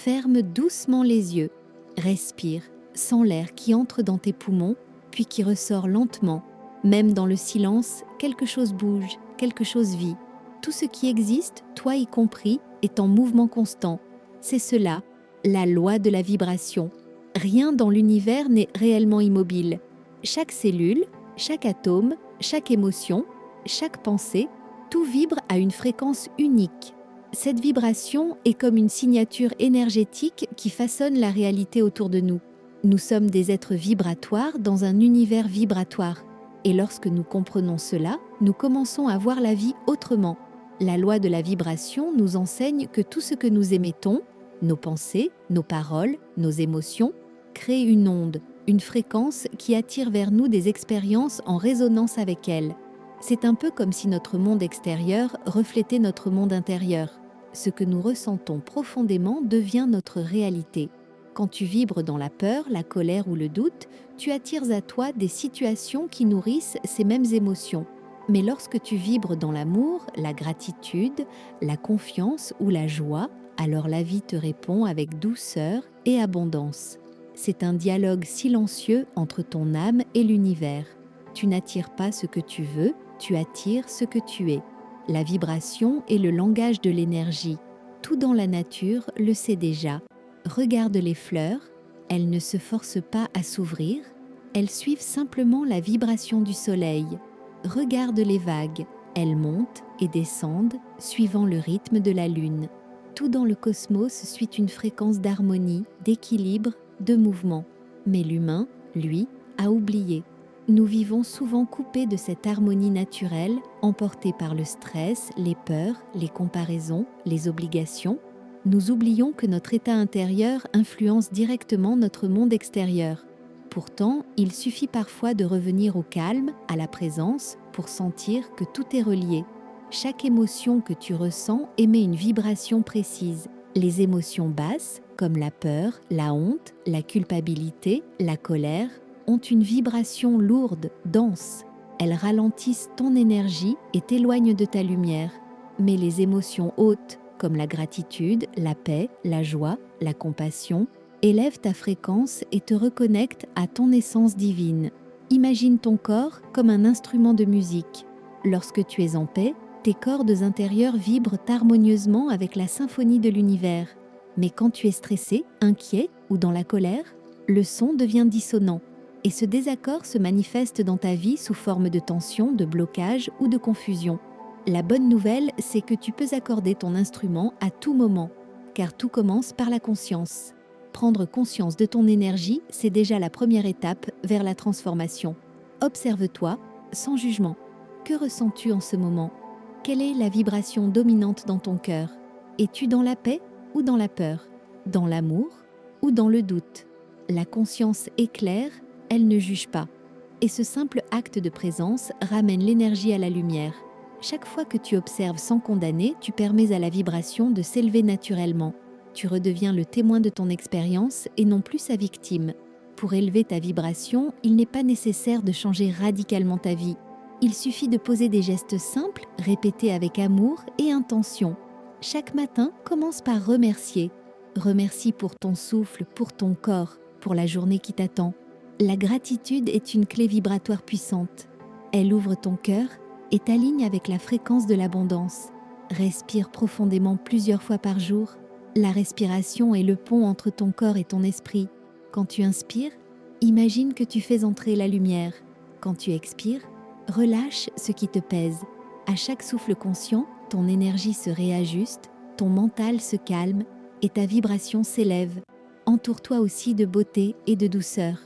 Ferme doucement les yeux. Respire, sens l'air qui entre dans tes poumons, puis qui ressort lentement. Même dans le silence, quelque chose bouge, quelque chose vit. Tout ce qui existe, toi y compris, est en mouvement constant. C'est cela, la loi de la vibration. Rien dans l'univers n'est réellement immobile. Chaque cellule, chaque atome, chaque émotion, chaque pensée, tout vibre à une fréquence unique. Cette vibration est comme une signature énergétique qui façonne la réalité autour de nous. Nous sommes des êtres vibratoires dans un univers vibratoire. Et lorsque nous comprenons cela, nous commençons à voir la vie autrement. La loi de la vibration nous enseigne que tout ce que nous émettons, nos pensées, nos paroles, nos émotions, crée une onde, une fréquence qui attire vers nous des expériences en résonance avec elles. C'est un peu comme si notre monde extérieur reflétait notre monde intérieur. Ce que nous ressentons profondément devient notre réalité. Quand tu vibres dans la peur, la colère ou le doute, tu attires à toi des situations qui nourrissent ces mêmes émotions. Mais lorsque tu vibres dans l'amour, la gratitude, la confiance ou la joie, alors la vie te répond avec douceur et abondance. C'est un dialogue silencieux entre ton âme et l'univers. Tu n'attires pas ce que tu veux, tu attires ce que tu es. La vibration est le langage de l'énergie. Tout dans la nature le sait déjà. Regarde les fleurs, elles ne se forcent pas à s'ouvrir, elles suivent simplement la vibration du soleil. Regarde les vagues, elles montent et descendent suivant le rythme de la lune. Tout dans le cosmos suit une fréquence d'harmonie, d'équilibre, de mouvement. Mais l'humain, lui, a oublié. Nous vivons souvent coupés de cette harmonie naturelle, emportés par le stress, les peurs, les comparaisons, les obligations. Nous oublions que notre état intérieur influence directement notre monde extérieur. Pourtant, il suffit parfois de revenir au calme, à la présence, pour sentir que tout est relié. Chaque émotion que tu ressens émet une vibration précise. Les émotions basses, comme la peur, la honte, la culpabilité, la colère, ont une vibration lourde, dense. Elles ralentissent ton énergie et t'éloignent de ta lumière. Mais les émotions hautes, comme la gratitude, la paix, la joie, la compassion, élèvent ta fréquence et te reconnectent à ton essence divine. Imagine ton corps comme un instrument de musique. Lorsque tu es en paix, tes cordes intérieures vibrent harmonieusement avec la symphonie de l'univers. Mais quand tu es stressé, inquiet ou dans la colère, le son devient dissonant. Et ce désaccord se manifeste dans ta vie sous forme de tension, de blocage ou de confusion. La bonne nouvelle, c'est que tu peux accorder ton instrument à tout moment, car tout commence par la conscience. Prendre conscience de ton énergie, c'est déjà la première étape vers la transformation. Observe-toi, sans jugement. Que ressens-tu en ce moment ? Quelle est la vibration dominante dans ton cœur ? Es-tu dans la paix ou dans la peur ? Dans l'amour ou dans le doute ? La conscience éclaire, elle ne juge pas. Et ce simple acte de présence ramène l'énergie à la lumière. Chaque fois que tu observes sans condamner, tu permets à la vibration de s'élever naturellement. Tu redeviens le témoin de ton expérience et non plus sa victime. Pour élever ta vibration, il n'est pas nécessaire de changer radicalement ta vie. Il suffit de poser des gestes simples, répétés avec amour et intention. Chaque matin, commence par remercier. Remercie pour ton souffle, pour ton corps, pour la journée qui t'attend. La gratitude est une clé vibratoire puissante. Elle ouvre ton cœur et t'aligne avec la fréquence de l'abondance. Respire profondément plusieurs fois par jour. La respiration est le pont entre ton corps et ton esprit. Quand tu inspires, imagine que tu fais entrer la lumière. Quand tu expires, relâche ce qui te pèse. À chaque souffle conscient, ton énergie se réajuste, ton mental se calme et ta vibration s'élève. Entoure-toi aussi de beauté et de douceur.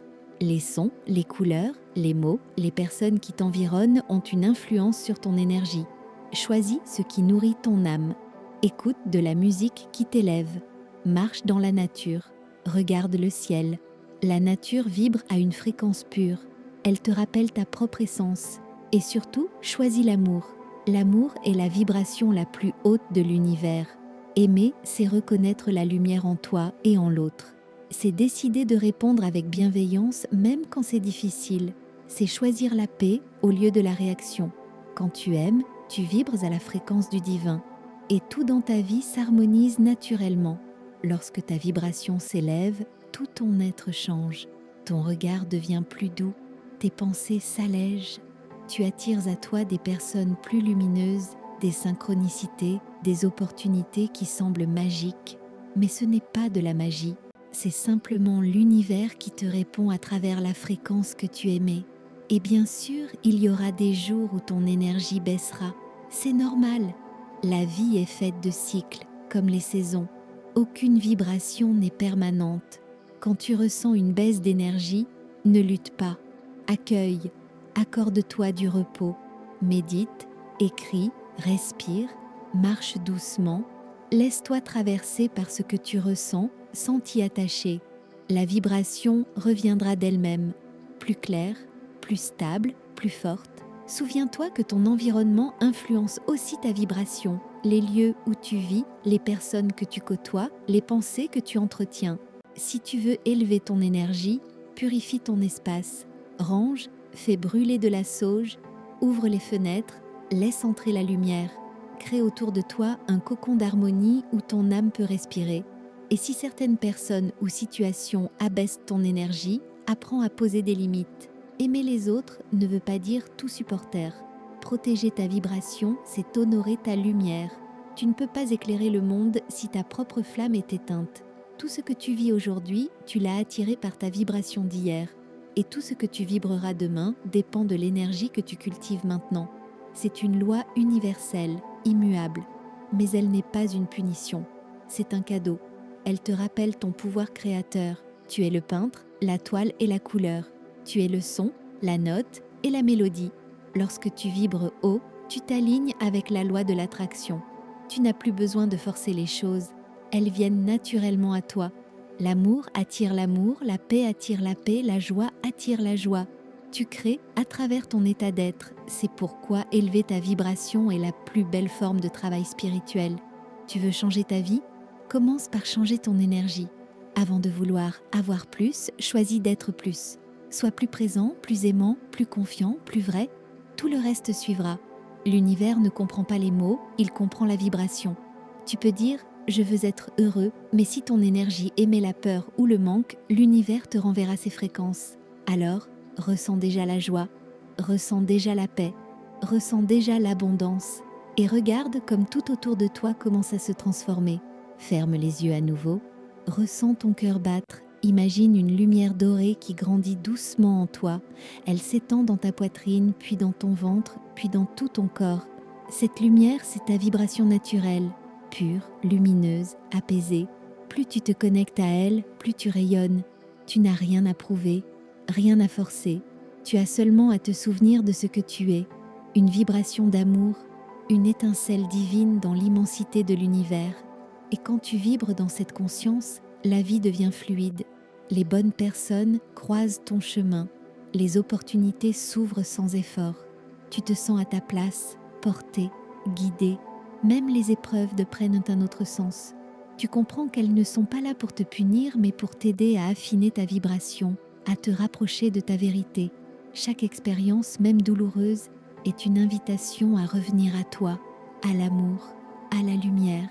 Les sons, les couleurs, les mots, les personnes qui t'environnent ont une influence sur ton énergie. Choisis ce qui nourrit ton âme. Écoute de la musique qui t'élève. Marche dans la nature. Regarde le ciel. La nature vibre à une fréquence pure. Elle te rappelle ta propre essence. Et surtout, choisis l'amour. L'amour est la vibration la plus haute de l'univers. Aimer, c'est reconnaître la lumière en toi et en l'autre. C'est décider de répondre avec bienveillance même quand c'est difficile. C'est choisir la paix au lieu de la réaction. Quand tu aimes, tu vibres à la fréquence du divin. Et tout dans ta vie s'harmonise naturellement. Lorsque ta vibration s'élève, tout ton être change. Ton regard devient plus doux, tes pensées s'allègent. Tu attires à toi des personnes plus lumineuses, des synchronicités, des opportunités qui semblent magiques. Mais ce n'est pas de la magie, c'est simplement l'univers qui te répond à travers la fréquence que tu émets. Et bien sûr, il y aura des jours où ton énergie baissera. C'est normal. La vie est faite de cycles, comme les saisons. Aucune vibration n'est permanente. Quand tu ressens une baisse d'énergie, ne lutte pas. Accueille, accorde-toi du repos. Médite, écris, respire, marche doucement. Laisse-toi traverser par ce que tu ressens sans t'y attacher. La vibration reviendra d'elle-même, plus claire, plus stable, plus forte. Souviens-toi que ton environnement influence aussi ta vibration, les lieux où tu vis, les personnes que tu côtoies, les pensées que tu entretiens. Si tu veux élever ton énergie, purifie ton espace, range, fais brûler de la sauge, ouvre les fenêtres, laisse entrer la lumière. Crée autour de toi un cocon d'harmonie où ton âme peut respirer. Et si certaines personnes ou situations abaissent ton énergie, apprends à poser des limites. Aimer les autres ne veut pas dire tout supporter. Protéger ta vibration, c'est honorer ta lumière. Tu ne peux pas éclairer le monde si ta propre flamme est éteinte. Tout ce que tu vis aujourd'hui, tu l'as attiré par ta vibration d'hier. Et tout ce que tu vibreras demain dépend de l'énergie que tu cultives maintenant. C'est une loi universelle, immuable. Mais elle n'est pas une punition. C'est un cadeau. Elle te rappelle ton pouvoir créateur. Tu es le peintre, la toile et la couleur. Tu es le son, la note et la mélodie. Lorsque tu vibres haut, tu t'alignes avec la loi de l'attraction. Tu n'as plus besoin de forcer les choses. Elles viennent naturellement à toi. L'amour attire l'amour, la paix attire la paix, la joie attire la joie. Tu crées à travers ton état d'être. C'est pourquoi élever ta vibration est la plus belle forme de travail spirituel. Tu veux changer ta vie? Commence par changer ton énergie. Avant de vouloir avoir plus, choisis d'être plus. Sois plus présent, plus aimant, plus confiant, plus vrai. Tout le reste suivra. L'univers ne comprend pas les mots, il comprend la vibration. Tu peux dire « je veux être heureux », mais si ton énergie émet la peur ou le manque, l'univers te renverra ses fréquences. Alors, ressens déjà la joie, ressens déjà la paix, ressens déjà l'abondance et regarde comme tout autour de toi commence à se transformer. Ferme les yeux à nouveau, ressens ton cœur battre. Imagine une lumière dorée qui grandit doucement en toi. Elle s'étend dans ta poitrine, puis dans ton ventre, puis dans tout ton corps. Cette lumière, c'est ta vibration naturelle, pure, lumineuse, apaisée. Plus tu te connectes à elle, plus tu rayonnes. Tu n'as rien à prouver, rien à forcer. Tu as seulement à te souvenir de ce que tu es. Une vibration d'amour, une étincelle divine dans l'immensité de l'univers. Et quand tu vibres dans cette conscience, la vie devient fluide. Les bonnes personnes croisent ton chemin. Les opportunités s'ouvrent sans effort. Tu te sens à ta place, porté, guidé. Même les épreuves prennent un autre sens. Tu comprends qu'elles ne sont pas là pour te punir, mais pour t'aider à affiner ta vibration, à te rapprocher de ta vérité. Chaque expérience, même douloureuse, est une invitation à revenir à toi, à l'amour, à la lumière.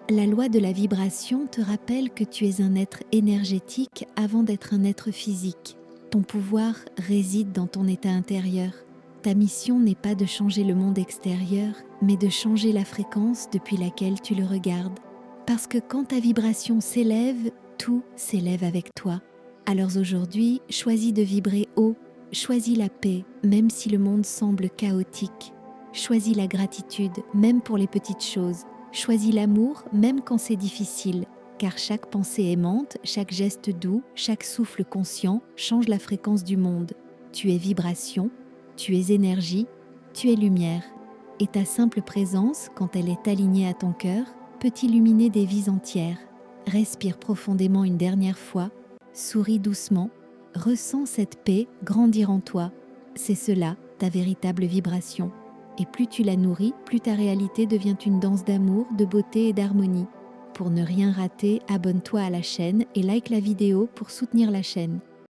La loi de la vibration te rappelle que tu es un être énergétique avant d'être un être physique. Ton pouvoir réside dans ton état intérieur. Ta mission n'est pas de changer le monde extérieur, mais de changer la fréquence depuis laquelle tu le regardes. Parce que quand ta vibration s'élève, tout s'élève avec toi. Alors aujourd'hui, choisis de vibrer haut, choisis la paix, même si le monde semble chaotique. Choisis la gratitude, même pour les petites choses. Choisis l'amour, même quand c'est difficile, car chaque pensée aimante, chaque geste doux, chaque souffle conscient change la fréquence du monde. Tu es vibration, tu es énergie, tu es lumière. Et ta simple présence, quand elle est alignée à ton cœur, peut illuminer des vies entières. Respire profondément une dernière fois, souris doucement, ressens cette paix grandir en toi. C'est cela, ta véritable vibration. Et plus tu la nourris, plus ta réalité devient une danse d'amour, de beauté et d'harmonie. Pour ne rien rater, abonne-toi à la chaîne et like la vidéo pour soutenir la chaîne.